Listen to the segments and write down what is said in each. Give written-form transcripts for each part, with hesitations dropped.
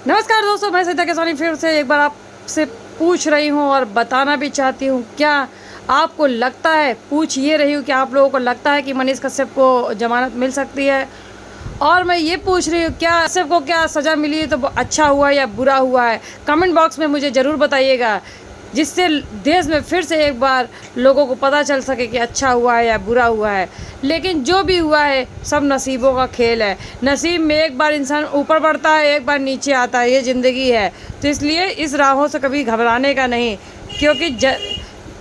नमस्कार दोस्तों, मैं सीता केसवानी फिर से एक बार आपसे पूछ रही हूँ और बताना भी चाहती हूँ। क्या आपको लगता है, पूछ ये रही हूँ कि आप लोगों को लगता है कि मनीष कश्यप को जमानत मिल सकती है? और मैं ये पूछ रही हूँ, क्या कश्यप को क्या सज़ा मिली है तो अच्छा हुआ या बुरा हुआ है? कमेंट बॉक्स में मुझे ज़रूर बताइएगा, जिससे देश में फिर से एक बार लोगों को पता चल सके कि अच्छा हुआ है या बुरा हुआ है। लेकिन जो भी हुआ है सब नसीबों का खेल है। नसीब में एक बार इंसान ऊपर बढ़ता है, एक बार नीचे आता है, ये ज़िंदगी है। तो इसलिए इस राहों से कभी घबराने का नहीं, क्योंकि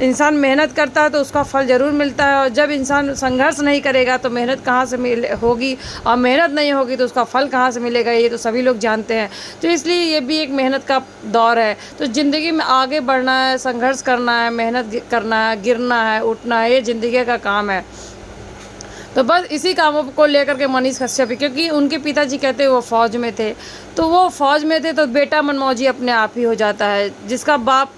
इंसान मेहनत करता है तो उसका फल ज़रूर मिलता है। और जब इंसान संघर्ष नहीं करेगा तो मेहनत कहाँ से होगी, और मेहनत नहीं होगी तो उसका फल कहाँ से मिलेगा, ये तो सभी लोग जानते हैं। तो इसलिए ये भी एक मेहनत का दौर है। तो ज़िंदगी में आगे बढ़ना है, संघर्ष करना है, मेहनत करना है, गिरना है, उठना है, ये ज़िंदगी का काम है। तो बस इसी कामों को लेकर के मनीष कश्यप, क्योंकि उनके पिताजी कहते हैं वो फ़ौज में थे, तो वो फ़ौज में थे तो बेटा मनमौजी अपने आप ही हो जाता है। जिसका बाप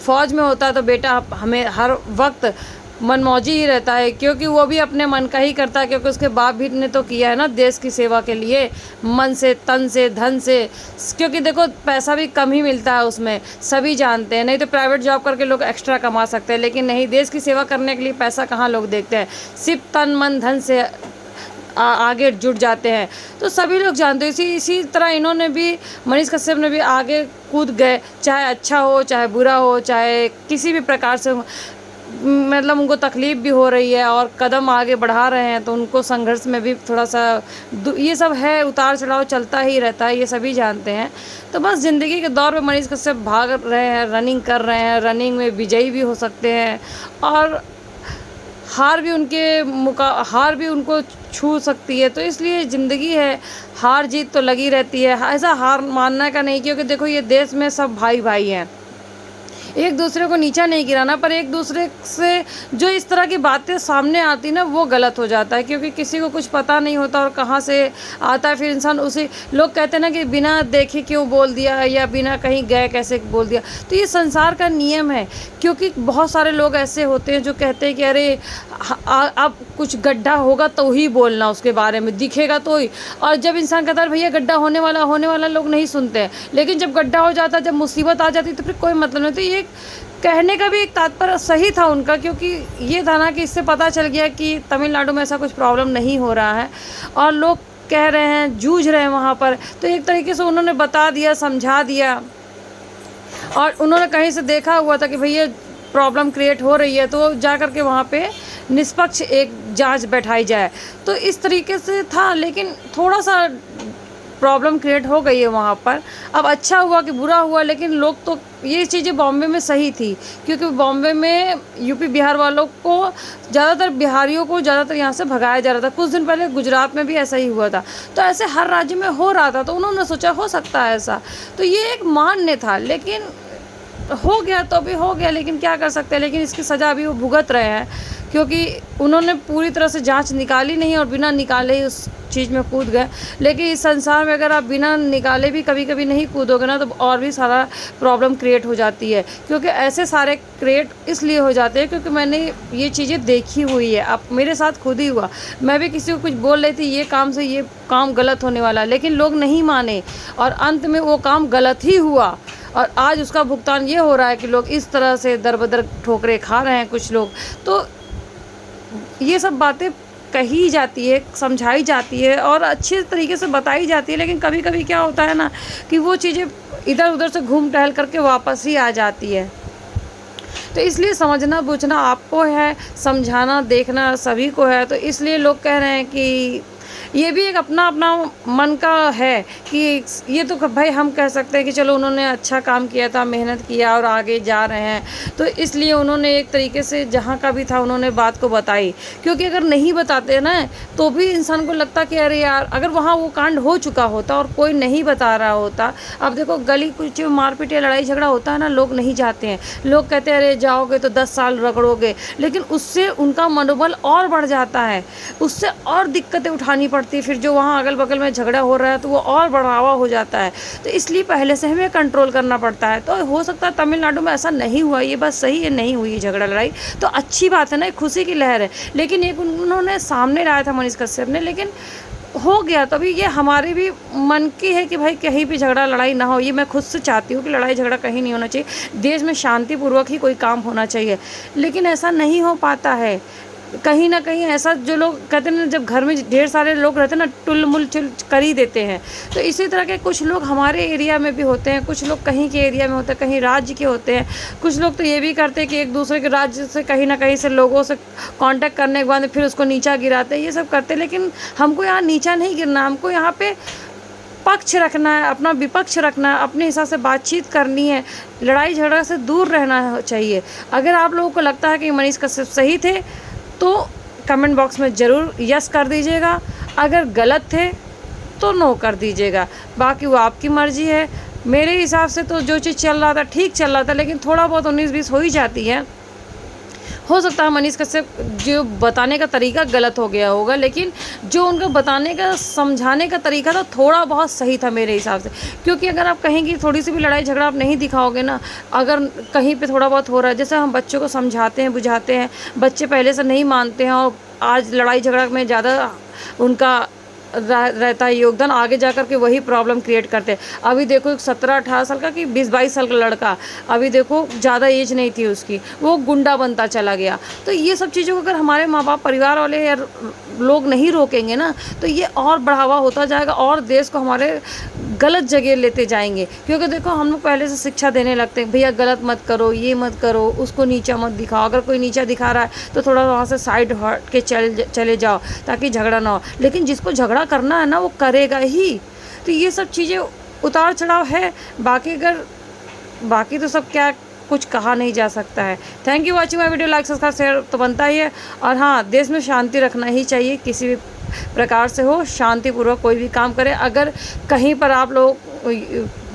फ़ौज में होता है तो बेटा हमें हर वक्त मनमौजी ही रहता है, क्योंकि वो भी अपने मन का ही करता है, क्योंकि उसके बाप भी ने तो किया है ना देश की सेवा के लिए, मन से, तन से, धन से। क्योंकि देखो पैसा भी कम ही मिलता है उसमें, सभी जानते हैं। नहीं तो प्राइवेट जॉब करके लोग एक्स्ट्रा कमा सकते हैं, लेकिन नहीं, देश की सेवा करने के लिए पैसा कहाँ लोग देखते हैं, सिर्फ तन मन धन से आगे जुट जाते हैं। तो सभी लोग जानते हैं। इसी तरह इन्होंने भी, मनीष कश्यप ने भी आगे कूद गए, चाहे अच्छा हो चाहे बुरा हो, चाहे किसी भी प्रकार से मतलब उनको तकलीफ़ भी हो रही है और कदम आगे बढ़ा रहे हैं, तो उनको संघर्ष में भी थोड़ा सा ये सब है, उतार चढ़ाव चलता ही रहता है, ये सभी जानते हैं। तो बस ज़िंदगी के दौर में मनीष कश्यप भाग रहे हैं, रनिंग कर रहे हैं, रनिंग में विजयी भी हो सकते हैं और हार भी उनको छू सकती है। तो इसलिए ज़िंदगी है, हार जीत तो लगी रहती है। ऐसा हार मानने का नहीं, क्योंकि देखो ये देश में सब भाई भाई हैं, एक दूसरे को नीचा नहीं गिराना, पर एक दूसरे से जो इस तरह की बातें सामने आती ना, वो गलत हो जाता है, क्योंकि किसी को कुछ पता नहीं होता और कहाँ से आता है। फिर इंसान उसी, लोग कहते हैं ना कि बिना देखे क्यों बोल दिया, या बिना कहीं गए कैसे बोल दिया। तो ये संसार का नियम है, क्योंकि बहुत सारे लोग ऐसे होते हैं जो कहते हैं कि अरे अब कुछ गड्ढा होगा तो ही बोलना, उसके बारे में दिखेगा तो ही। और जब इंसान कहता है भैया गड्ढा होने वाला, लोग नहीं सुनते हैं। लेकिन जब गड्ढा हो जाता है, जब मुसीबत आ जाती है, तो फिर कोई मतलब नहीं। तो ये कहने का भी एक तात्पर्य सही था उनका, क्योंकि ये था ना कि इससे पता चल गया कि तमिलनाडु में ऐसा कुछ प्रॉब्लम नहीं हो रहा है और लोग कह रहे हैं, जूझ रहे हैं वहाँ पर। तो एक तरीके से उन्होंने बता दिया, समझा दिया, और उन्होंने कहीं से देखा हुआ था कि भैया प्रॉब्लम क्रिएट हो रही है, तो जा कर के वहाँ पे निष्पक्ष एक जांच बैठाई जाए। तो इस तरीके से था, लेकिन थोड़ा सा प्रॉब्लम क्रिएट हो गई है वहाँ पर। अब अच्छा हुआ कि बुरा हुआ, लेकिन लोग तो ये चीज़ें बॉम्बे में सही थी, क्योंकि बॉम्बे में यूपी बिहार वालों को, ज़्यादातर बिहारियों को ज़्यादातर यहाँ से भगाया जा रहा था। कुछ दिन पहले गुजरात में भी ऐसा ही हुआ था। तो ऐसे हर राज्य में हो रहा था, तो उन्होंने सोचा हो सकता है ऐसा, तो ये एक मान्य था। लेकिन हो गया तो अभी हो गया, लेकिन क्या कर सकते हैं। लेकिन इसकी सज़ा अभी वो भुगत रहे हैं, क्योंकि उन्होंने पूरी तरह से जांच निकाली नहीं और बिना निकाले ही उस चीज़ में कूद गए। लेकिन इस संसार में अगर आप बिना निकाले भी कभी कभी नहीं कूदोगे ना, तो और भी सारा प्रॉब्लम क्रिएट हो जाती है। क्योंकि ऐसे सारे क्रिएट इसलिए हो जाते हैं क्योंकि मैंने ये चीज़ें देखी हुई है, अब मेरे साथ खुद ही हुआ। मैं भी किसी को कुछ बोल रही थी, ये काम से ये काम गलत होने वाला, लेकिन लोग नहीं माने और अंत में वो काम गलत ही हुआ। और आज उसका भुगतान ये हो रहा है कि लोग इस तरह से दर बदर ठोकरें खा रहे हैं कुछ लोग। तो ये सब बातें कही जाती है, समझाई जाती है और अच्छे तरीके से बताई जाती है, लेकिन कभी कभी क्या होता है ना कि वो चीज़ें इधर उधर से घूम टहल करके वापस ही आ जाती है। तो इसलिए समझना बूझना आपको है, समझाना देखना सभी को है। तो इसलिए लोग कह रहे हैं कि ये भी एक अपना अपना मन का है कि ये तो भाई हम कह सकते हैं कि चलो उन्होंने अच्छा काम किया था, मेहनत किया और आगे जा रहे हैं, तो इसलिए उन्होंने एक तरीके से जहाँ का भी था उन्होंने बात को बताई। क्योंकि अगर नहीं बताते ना तो भी इंसान को लगता कि अरे यार, अगर वहाँ वो कांड हो चुका होता और कोई नहीं बता रहा होता। अब देखो गली कुछ मारपीट या लड़ाई झगड़ा होता है ना, लोग नहीं जाते हैं, लोग कहते हैं अरे जाओगे तो 10 साल रगड़ोगे, लेकिन उससे उनका मनोबल और बढ़ जाता है, उससे और दिक्कतें उठानी पड़ती। फिर जो वहाँ अगल बगल में झगड़ा हो रहा है तो वो और बढ़ावा हो जाता है। तो इसलिए पहले से हमें कंट्रोल करना पड़ता है। तो हो सकता है तमिलनाडु में ऐसा नहीं हुआ, ये बात सही है, नहीं हुई झगड़ा लड़ाई, तो अच्छी बात है ना, एक खुशी की लहर है। लेकिन एक उन्होंने सामने लाया था मनीष कश्यप ने, लेकिन हो गया तो अभी ये हमारे भी मन की है कि भाई कहीं भी झगड़ा लड़ाई ना हो। ये मैं खुद से चाहती हूँ कि लड़ाई झगड़ा कहीं नहीं होना चाहिए, देश में शांतिपूर्वक ही कोई काम होना चाहिए, लेकिन ऐसा नहीं हो पाता है। कहीं ना कहीं ऐसा जो लोग कहते हैं ना, जब घर में ढेर सारे लोग रहते हैं ना, टुलमुल चुल कर ही देते हैं। तो इसी तरह के कुछ लोग हमारे एरिया में भी होते हैं, कुछ लोग कहीं के एरिया में होते हैं, कहीं राज्य के होते हैं। कुछ लोग तो ये भी करते हैं कि एक दूसरे के राज्य से कहीं ना कहीं से लोगों से कांटेक्ट करने के बाद फिर उसको नीचा गिराते हैं, ये सब करते हैं। लेकिन हमको यहाँ नीचा नहीं गिरना, हमको यहाँ पे पक्ष रखना है, अपना विपक्ष रखना है, अपने हिसाब से बातचीत करनी है, लड़ाई झगड़ा से दूर रहना चाहिए। अगर आप लोगों को लगता है कि मनीष कश्यप सही थे तो कमेंट बॉक्स में ज़रूर यस कर दीजिएगा, अगर गलत थे तो नो कर दीजिएगा। बाकी वो आपकी मर्ज़ी है। मेरे हिसाब से तो जो चीज़ चल रहा था ठीक चल रहा था, लेकिन थोड़ा बहुत 19-20 हो ही जाती है। हो सकता है मनीष कश्यप जो बताने का तरीका गलत हो गया होगा, लेकिन जो उनका बताने का समझाने का तरीका था थोड़ा बहुत सही था मेरे हिसाब से। क्योंकि अगर आप कहीं की थोड़ी सी भी लड़ाई झगड़ा आप नहीं दिखाओगे ना, अगर कहीं पे थोड़ा बहुत हो रहा है, जैसे हम बच्चों को समझाते हैं बुझाते हैं, बच्चे पहले से नहीं मानते हैं और आज लड़ाई झगड़ा में ज़्यादा उनका रहता है योगदान, आगे जाकर के वही प्रॉब्लम क्रिएट करते हैं। अभी देखो 17-18 साल का कि 20-22 साल का लड़का, अभी देखो ज़्यादा एज नहीं थी उसकी, वो गुंडा बनता चला गया। तो ये सब चीज़ों को अगर हमारे माँ बाप परिवार वाले या लोग नहीं रोकेंगे ना, तो ये और बढ़ावा होता जाएगा और देश को हमारे गलत जगह लेते जाएंगे। क्योंकि देखो हम लोग पहले से शिक्षा देने लगते हैं, भैया गलत मत करो, ये मत करो, उसको नीचा मत दिखाओ, अगर कोई नीचा दिखा रहा है तो थोड़ा वहाँ से साइड हट के चले जाओ ताकि झगड़ा ना हो। लेकिन जिसको झगड़ा करना है ना वो करेगा ही। तो ये सब चीज़ें उतार चढ़ाव है, बाकी तो सब क्या कुछ कहा नहीं जा सकता है। Thank you watching my video. Like subscribe share तो बनता ही है। और हाँ, देश में शांति रखना ही चाहिए, किसी भी प्रकार से हो, शांतिपूर्वक कोई भी काम करें। अगर कहीं पर आप लोग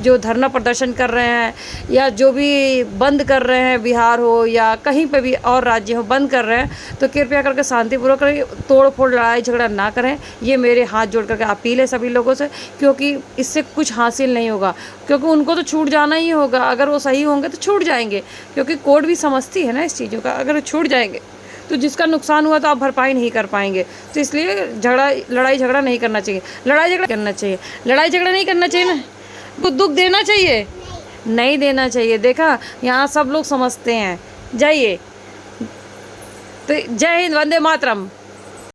जो धरना प्रदर्शन कर रहे हैं या जो भी बंद कर रहे हैं, बिहार हो या कहीं पे भी और राज्य हो बंद कर रहे हैं, तो कृपया करके शांतिपूर्वक करें, तोड़ फोड़ लड़ाई झगड़ा ना करें। ये मेरे हाथ जोड़ करके अपील है सभी लोगों से, क्योंकि इससे कुछ हासिल नहीं होगा। क्योंकि उनको तो छूट जाना ही होगा, अगर वो सही होंगे तो छूट जाएंगे, क्योंकि कोर्ट भी समझती है ना इस चीज़ों का। अगर वो छूट जाएंगे तो जिसका नुकसान हुआ तो आप भरपाई नहीं कर पाएंगे। तो इसलिए लड़ाई झगड़ा नहीं करना चाहिए, लड़ाई झगड़ा नहीं करना चाहिए ना, को दुख देना चाहिए नहीं देना चाहिए। देखा, यहाँ सब लोग समझते हैं। जाइए, तो जय हिंद, वंदे मातरम।